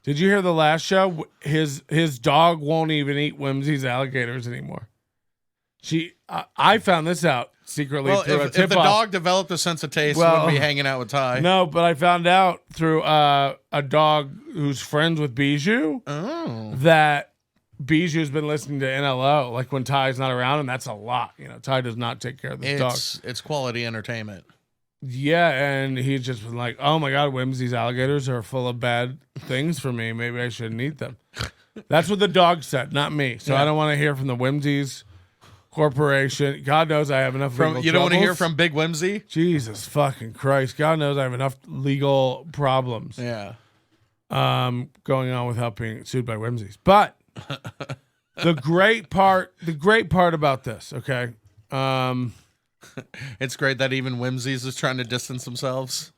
Did you hear the last show? His dog won't even eat Whimsy's alligators anymore. I found this out secretly through a tip-off. If the dog developed a sense of taste, he wouldn't be hanging out with Ty. No, but I found out through a dog who's friends with Bijou that Bijou's been listening to NLO, like when Ty's not around, and that's a lot. Ty does not take care of this dog. It's quality entertainment. Yeah, and he's just been like, oh my God, Whimsy's alligators are full of bad things for me. Maybe I shouldn't eat them. That's what the dog said, not me. So I don't want to hear from the Whimsy's Corporation. God knows I have enough legal You don't want to hear from Big Whimsy? Jesus fucking Christ. God knows I have enough legal problems. Yeah. Going on without being sued by Whimsy's. But the great part about this, okay? It's great that even Whimsy's is trying to distance themselves.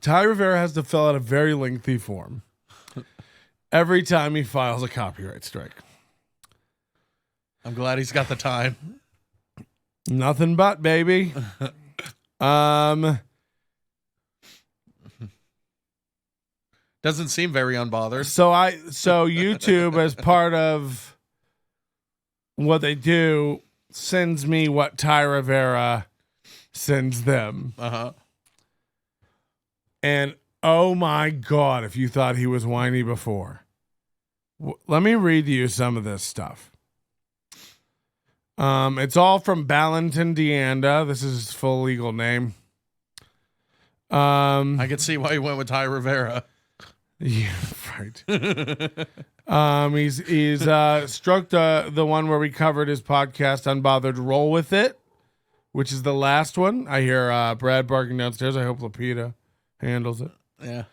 Ty Rivera has to fill out a very lengthy form every time he files a copyright strike. I'm glad he's got the time. Nothing but, baby. Doesn't seem very unbothered. So YouTube, as part of what they do, sends me what Ty Rivera sends them. And oh my God, if you thought he was whiny before. Let me read you some of this stuff. It's all from Ballantyne Deanda. This is his full legal name. I can see why he went with Ty Rivera. Yeah, right. He's struck the one where we covered his podcast, Unbothered Roll With It, which is the last one. I hear Brad barking downstairs. I hope Lapita handles it. Yeah.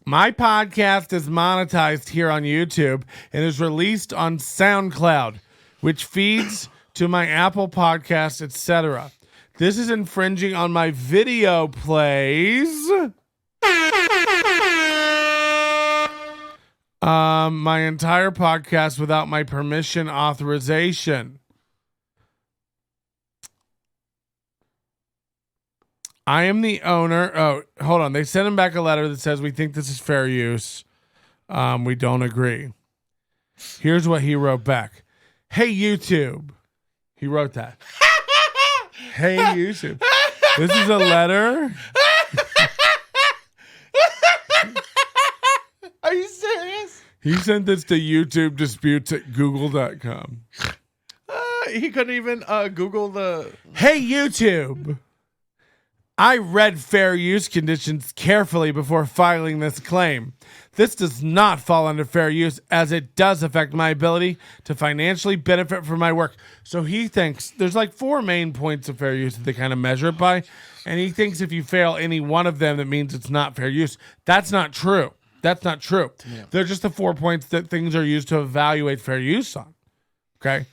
My podcast is monetized here on YouTube and is released on SoundCloud, which feeds to my Apple Podcasts, etc. This is infringing on my video plays. My entire podcast without my permission authorization. I am the owner. Oh, hold on. They sent him back a letter that says, we think this is fair use. We don't agree. Here's what he wrote back. Hey, YouTube. He wrote that. Hey, YouTube. This is a letter. Are you serious? He sent this to YouTube disputes at google.com. He couldn't even Google the... Hey, YouTube. I read fair use conditions carefully before filing this claim. This does not fall under fair use as it does affect my ability to financially benefit from my work. So he thinks there's like 4 main points of fair use that they kind of measure it by. And he thinks if you fail any one of them, that means it's not fair use. That's not true. That's not true. Yeah. They're just the 4 points that things are used to evaluate fair use on. Okay?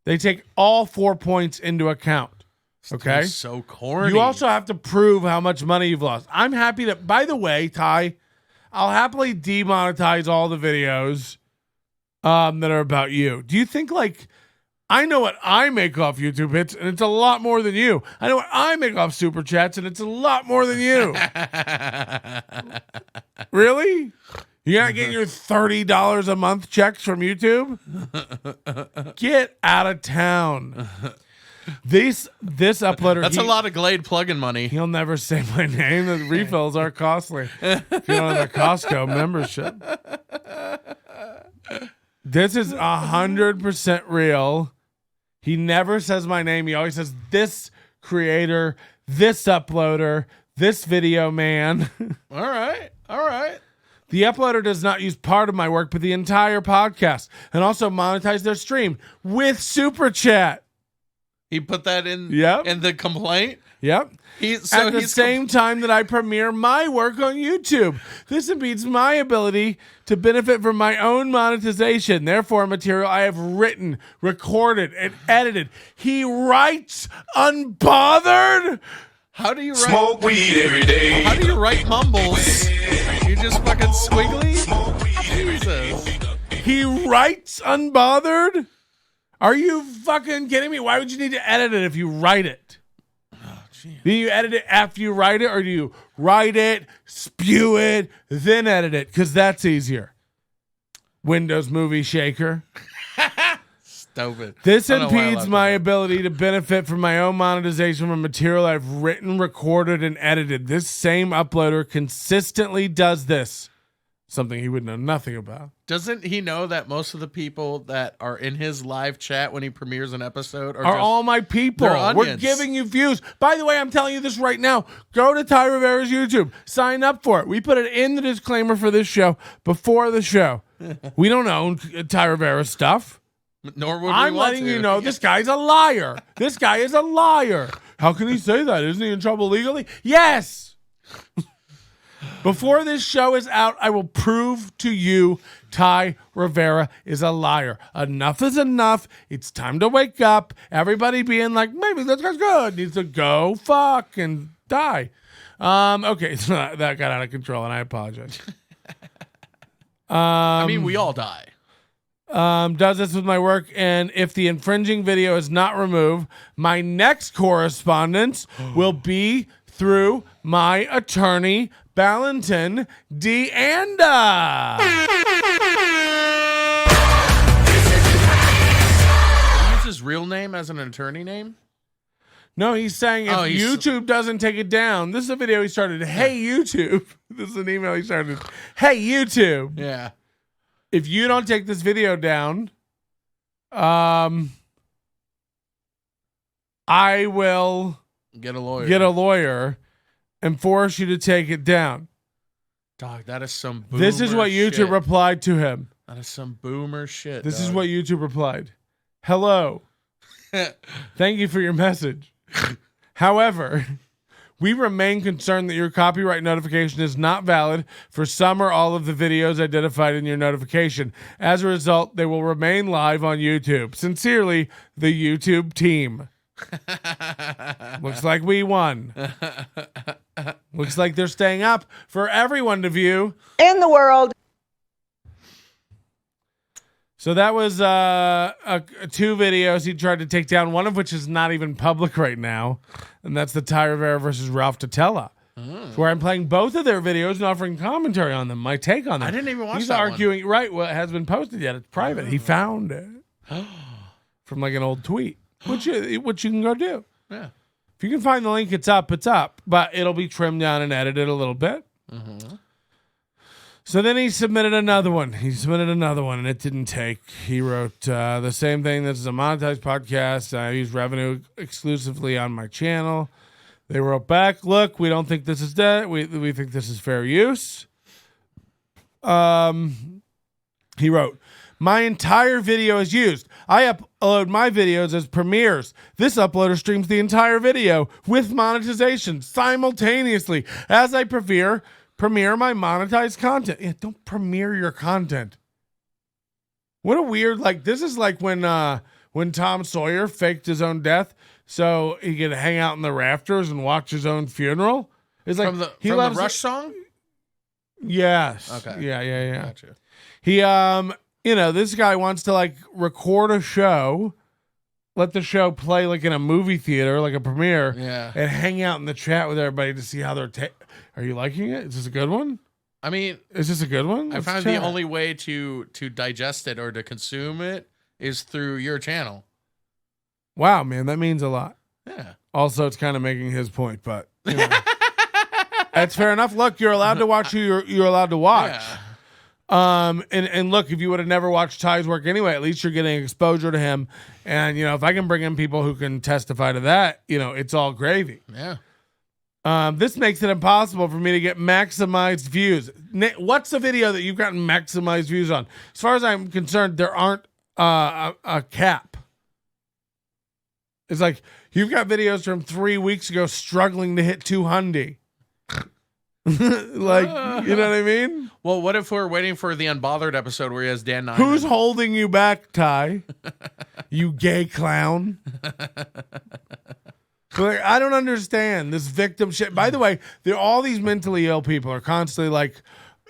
They take all 4 points into account. Okay? So corny. You also have to prove how much money you've lost. I'm happy to, by the way, Ty, I'll happily demonetize all the videos that are about you. Do you think, like, I know what I make off YouTube hits, and it's a lot more than you. I know what I make off Super Chats, and it's a lot more than you. Really? You're not getting your $30 a month checks from YouTube? Get out of town. This uploader... That's a lot of Glade plug-in money. He'll never say my name. The refills are costly. If you don't have a Costco membership. This is 100% real. He never says my name. He always says this creator, this uploader, this video man. All right. All right. The uploader does not use part of my work, but the entire podcast, and also monetize their stream with Super Chat. He put that in, in the complaint? Yep. At the same time that I premiere my work on YouTube. This impedes my ability to benefit from my own monetization. Therefore, material I have written, recorded, and edited. He writes unbothered. How do you write? Smoke weed every day. How do you write mumbles? You just fucking squiggly? Jesus. He writes unbothered? Are you fucking kidding me? Why would you need to edit it if you write it? Oh, Do you edit it after you write it, or do you write it, spew it, then edit it? Because that's easier. Windows Movie Shaker. Stupid. This impedes my ability to benefit from my own monetization from material I've written, recorded, and edited. This same uploader consistently does this. Something he would know nothing about. Doesn't he know that most of the people that are in his live chat when he premieres an episode are all my people? We're giving you views. By the way, I'm telling you this right now. Go to Ty Rivera's YouTube. Sign up for it. We put it in the disclaimer for this show before the show. We don't own Ty Rivera's stuff. Nor would I'm letting you know this guy's a liar. This guy is a liar. How can he say that? Isn't he in trouble legally? Yes. Before this show is out, I will prove to you Ty Rivera is a liar. Enough is enough. It's time to wake up. Everybody being like, maybe this guy's good. Needs to go fuck and die. Okay, so that got out of control, and I apologize. I mean, we all die. Does this with my work, and if the infringing video is not removed, my next correspondence will be through my attorney, Valentin DeAnda. Did he use his real name as an attorney name? No, he's saying if YouTube doesn't take it down, this is a video he started. Hey, YouTube. This is an email he started. Hey, YouTube. Yeah. If you don't take this video down, I will get a lawyer and force you to take it down. Dog, that is some boomer This is what YouTube replied to him. That is some boomer shit. This is what YouTube replied. Hello. Thank you for your message. However, we remain concerned that your copyright notification is not valid for some or all of the videos identified in your notification. As a result, they will remain live on YouTube. Sincerely, the YouTube team. Looks like we won. Looks like they're staying up for everyone to view in the world. So that was two videos he tried to take down, one of which is not even public right now, and that's the Ty Rivera versus Ralph Totella, where I'm playing both of their videos and offering commentary on them, my take on them. I didn't even watch He's that arguing, one. Right, well, it hasn't been posted yet. It's private. He found it from like an old tweet, which you can go do. Yeah. If you can find the link, it's up, but it'll be trimmed down and edited a little bit. Mm-hmm. So then he submitted another one. And it didn't take. He wrote the same thing. This is a monetized podcast. I use revenue exclusively on my channel. They wrote back, look, we don't think this is dead. We think this is fair use. He wrote, my entire video is used. I upload my videos as premieres. This uploader streams the entire video with monetization simultaneously as I premiere my monetized content. Yeah, don't premiere your content. What a weird, this is like when Tom Sawyer faked his own death so he could hang out in the rafters and watch his own funeral. It's like from the Rush song? Yes. Okay. Yeah. Gotcha. He this guy wants to record a show, let the show play like in a movie theater, like a premiere, and hang out in the chat with everybody to see how they're Are you liking it? Is this a good one? I mean, is this a good one? I found the only way to digest it or to consume it is through your channel. Wow, man, that means a lot. Yeah. Also, it's kind of making his point, but that's fair enough. Look, you're allowed to watch who you're allowed to watch. Yeah. And look, if you would have never watched Ty's work anyway, at least you're getting exposure to him. And if I can bring in people who can testify to that, it's all gravy. Yeah. This makes it impossible for me to get maximized views. What's the video that you've gotten maximized views on? As far as I'm concerned, there aren't a cap. It's like you've got videos from 3 weeks ago struggling to hit 200. You know what I mean? Well, what if we're waiting for the Unbothered episode where he has Dan Nyman? Who's holding you back, Ty? You gay clown. I don't understand this victim shit. By the way, all these mentally ill people are constantly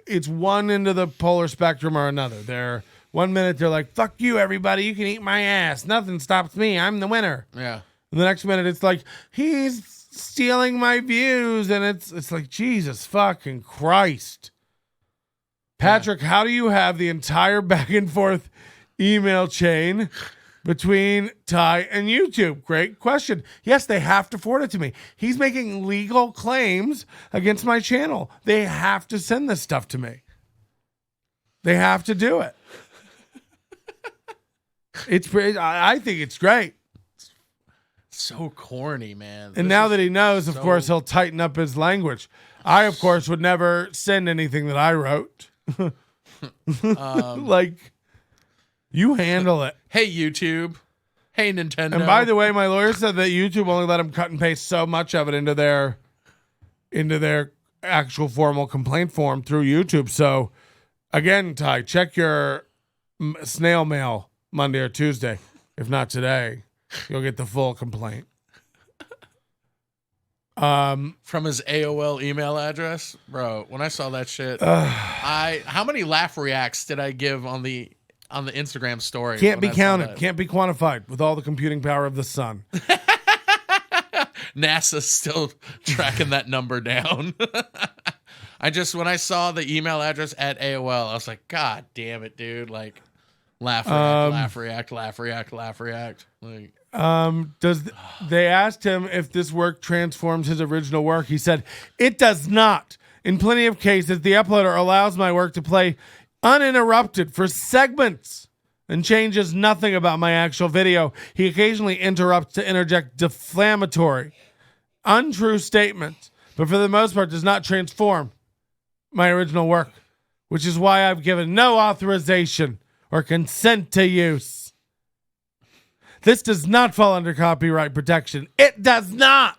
it's one end of the polar spectrum or another. They're 1 minute they're like, fuck you, everybody. You can eat my ass. Nothing stops me. I'm the winner. Yeah. And the next minute it's like, he's stealing my views. And it's like, Jesus fucking Christ. Patrick, how do you have the entire back and forth email chain between Ty and YouTube? Great question. Yes, they have to forward it to me. He's making legal claims against my channel. They have to send this stuff to me. They have to do it. I think it's great. So corny, man. And now that he knows, of course, he'll tighten up his language. I, of course, would never send anything that I wrote. Like, you handle it. Hey, YouTube. Hey, Nintendo. And by the way, my lawyer said that YouTube only let him cut and paste so much of it into their actual formal complaint form through YouTube. So, again, Ty, check your snail mail Monday or Tuesday. If not today, you'll get the full complaint. From his AOL email address, bro. When I saw that shit, how many laugh reacts did I give on the Instagram story? Can't be counted, can't be quantified with all the computing power of the sun. NASA's still tracking that number down. When I saw the email address at AOL, I was like, God damn it, dude! Like, laugh react. Like, they asked him if this work transforms his original work. He said, it does not. In plenty of cases, the uploader allows my work to play uninterrupted for segments and changes nothing about my actual video. He occasionally interrupts to interject defamatory, untrue statements, but for the most part does not transform my original work, which is why I've given no authorization or consent to use. This does not fall under copyright protection. It does not.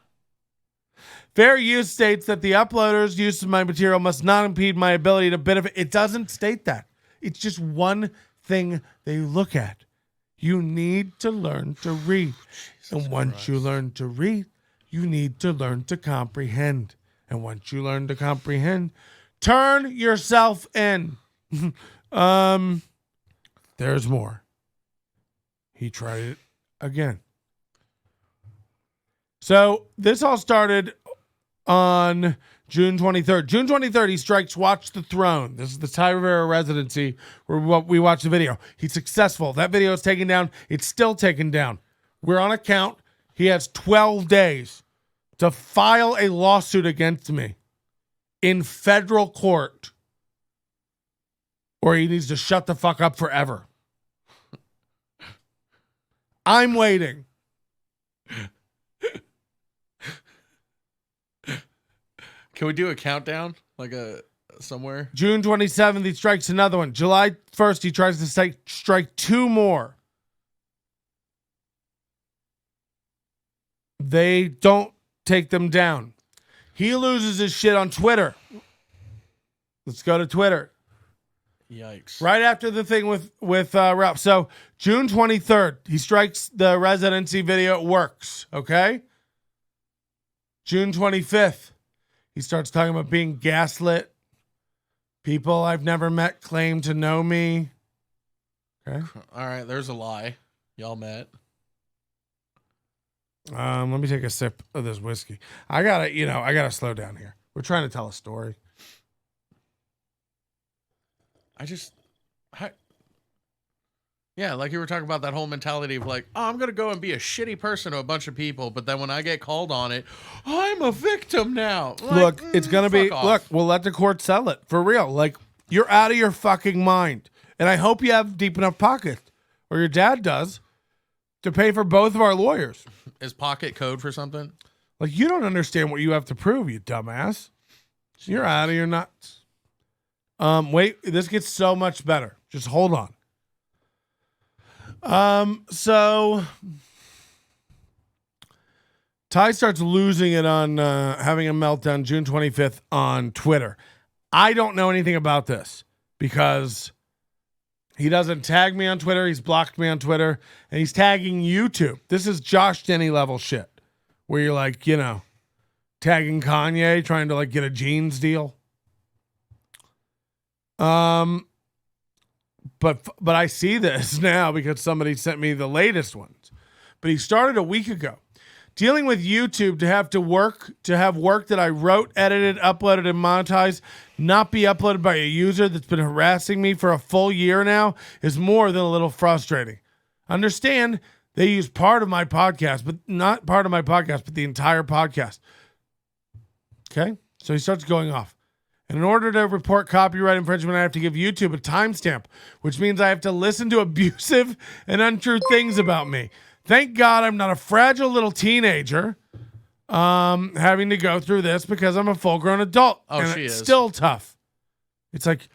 Fair use states that the uploader's use of my material must not impede my ability to benefit. It doesn't state that. It's just one thing they look at. You need to learn to read. And once you learn to read, you need to learn to comprehend. And once you learn to comprehend, turn yourself in. There's more. He tried it again. So this all started on June 23rd. June 23rd, he strikes Watch the Throne. This is the Ty Rivera residency where we watched the video. He's successful. That video is taken down. It's still taken down. We're on a count. He has 12 days to file a lawsuit against me in federal court, or he needs to shut the fuck up forever. I'm waiting. Can we do a countdown? Like somewhere? June 27th, he strikes another one. July 1st, he tries to strike two more. They don't take them down. He loses his shit on Twitter. Let's go to Twitter. Yikes. Right after the thing with Ralph. So June 23rd, he strikes the residency video. It works. Okay. June 25th, he starts talking about being gaslit. People I've never met claim to know me. Okay. All right. There's a lie. Y'all met. Let me take a sip of this whiskey. I gotta slow down here. We're trying to tell a story. Yeah, like you were talking about that whole mentality of like, oh, I'm going to go and be a shitty person to a bunch of people. But then when I get called on it, I'm a victim now. Like, look, it's going to be, off. look, we'll let the court sell it for real. Like, you're out of your fucking mind. And I hope you have deep enough pockets, or your dad does, to pay for both of our lawyers. Is pocket code for something? Like, you don't understand what you have to prove, you dumbass. You're out of your nuts. Wait, this gets so much better. Just hold on. So Ty starts losing it on having a meltdown June 25th on Twitter. I don't know anything about this because he doesn't tag me on Twitter. He's blocked me on Twitter, and he's tagging YouTube. This is Josh Denny level shit where you're like, tagging Kanye, trying to like get a jeans deal. But I see this now because somebody sent me the latest ones. But he started a week ago. Dealing with YouTube to have work that I wrote, edited, uploaded, and monetized not be uploaded by a user that's been harassing me for a full year now is more than a little frustrating. Understand they use part of my podcast, but not part of my podcast, but the entire podcast. Okay? So he starts going off. And in order to report copyright infringement, I have to give YouTube a timestamp, which means I have to listen to abusive and untrue things about me. Thank God I'm not a fragile little teenager having to go through this because I'm a full-grown adult. Oh, and she it's is. still tough. It's like,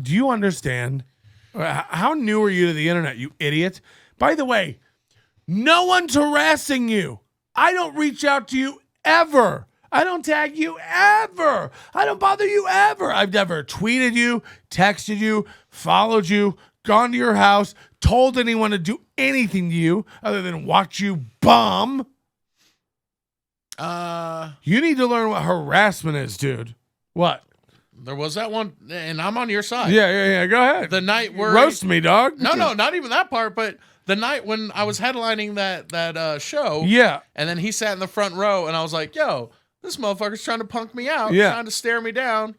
do you understand? How new are you to the internet, you idiot? By the way, no one's harassing you. I don't reach out to you ever. I don't tag you ever. I don't bother you ever. I've never tweeted you, texted you, followed you, gone to your house, told anyone to do anything to you other than watch you bomb. You need to learn what harassment is, dude. What? There was that one, and I'm on your side. Yeah. Go ahead. The night where roast me, dog. No, not even that part, but the night when I was headlining that show. Yeah. And then he sat in the front row, and I was like, "Yo, this motherfucker's trying to punk me out, trying to stare me down."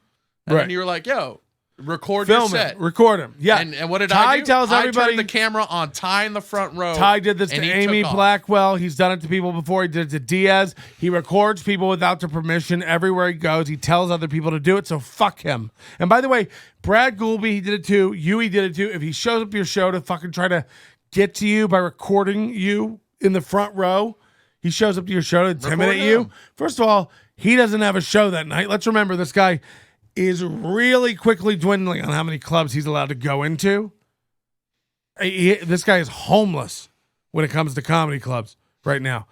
And then you were like, "Yo, record your set. Record him." Yeah. And what did Ty I do? tells everybody, I turned the camera on Ty in the front row. Ty did this to and he Amy took off. Blackwell. He's done it to people before. He did it to Diaz. He records people without their permission everywhere he goes. He tells other people to do it, so fuck him. And by the way, Brad Goulby, he did it too. Huey did it too. If he shows up to your show to fucking try to get to you by recording you in the front row, he shows up to your show to intimidate you. First of all, he doesn't have a show that night. Let's remember, this guy is really quickly dwindling on how many clubs he's allowed to go into. This guy is homeless when it comes to comedy clubs right now,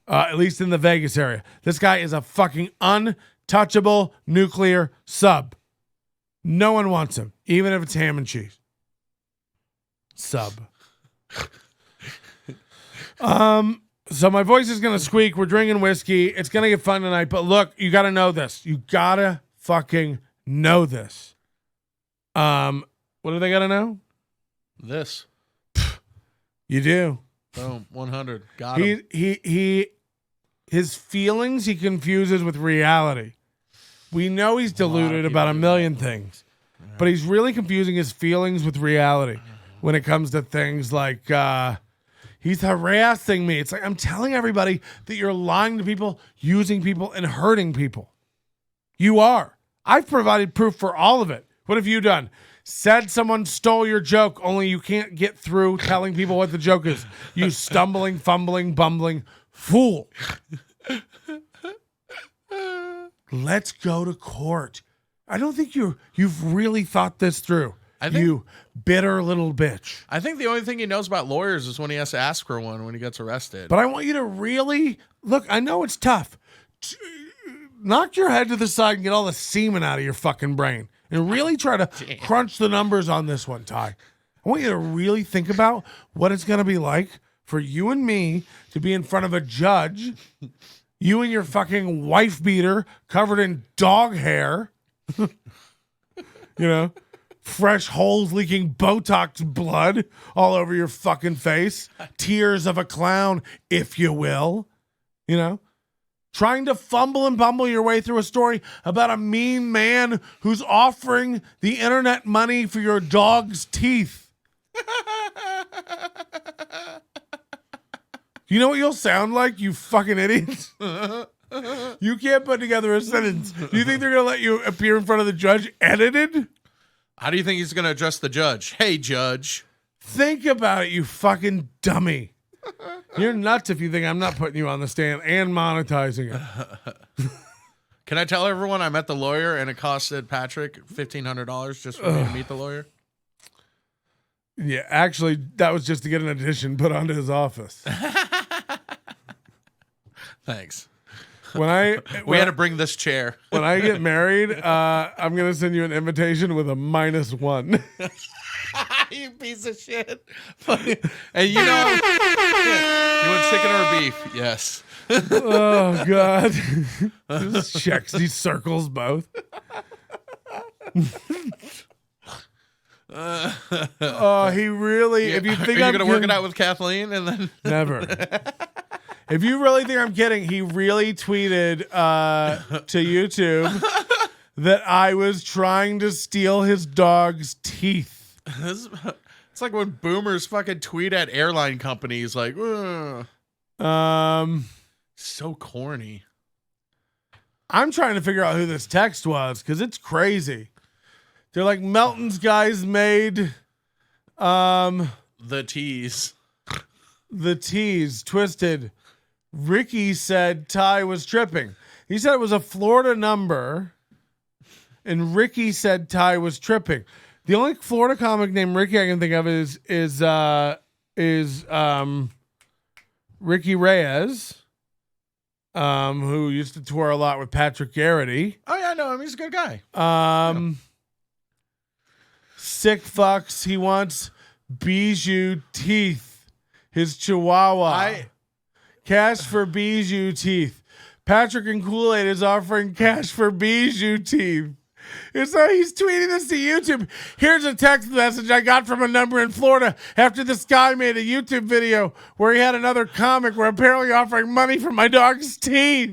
at least in the Vegas area. This guy is a fucking untouchable nuclear sub. No one wants him, even if it's ham and cheese. Sub. So my voice is going to squeak. We're drinking whiskey. It's going to get fun tonight. But look, you got to know this. You got to fucking know this. What do they got to know? This. You do. Boom. 100. Got him. His feelings he confuses with reality. We know he's deluded about a million things, but he's really confusing his feelings with reality when it comes to things like he's harassing me. It's like, I'm telling everybody that you're lying to people, using people, and hurting people. You are. I've provided proof for all of it. What have you done? Said someone stole your joke, only you can't get through telling people what the joke is. You stumbling, fumbling, bumbling fool. Let's go to court. I don't think you've really thought this through. You bitter little bitch. I think the only thing he knows about lawyers is when he has to ask for one when he gets arrested. But I want you to really look. I know it's tough. Knock your head to the side and get all the semen out of your fucking brain, and really try to crunch the numbers on this one, Ty. I want you to really think about what it's going to be like for you and me to be in front of a judge. You and your fucking wife beater covered in dog hair. Fresh holes leaking Botox blood all over your fucking face. Tears of a clown, if you will. Trying to fumble and bumble your way through a story about a mean man who's offering the internet money for your dog's teeth. You know what you'll sound like, you fucking idiots? You can't put together a sentence. Do you think they're going to let you appear in front of the judge edited? How do you think he's going to address the judge? Hey, judge. Think about it, you fucking dummy. You're nuts if you think I'm not putting you on the stand and monetizing it. Can I tell everyone I met the lawyer and it costed Patrick $1,500 just for me to meet the lawyer? Yeah, actually, that was just to get an addition put onto his office. Thanks. We had to bring this chair. When I get married, I'm going to send you an invitation with a -1. You piece of shit. And you want chicken or beef? Yes. Oh, God. Just checks these circles both. He really, if you think are I'm going to work it out with Kathleen and then never. If you really think I'm kidding, he really tweeted to YouTube that I was trying to steal his dog's teeth. It's like when boomers fucking tweet at airline companies like, ugh. So corny. I'm trying to figure out who this text was because it's crazy. They're like, Melton's guys made the tease. The tease twisted. Ricky said Ty was tripping. He said it was a Florida number, and Ricky said Ty was tripping. The only Florida comic named Ricky I can think of is Ricky Reyes, who used to tour a lot with Patrick Garrity. Oh yeah, I know him. He's a good guy. Sick fucks. He wants Bijou teeth. His Chihuahua. Cash for Bijou teeth. Patrick and Kool-Aid is offering cash for Bijou teeth. So he's tweeting this to YouTube. Here's a text message I got from a number in Florida after this guy made a YouTube video where he had another comic where apparently offering money for my dog's teeth.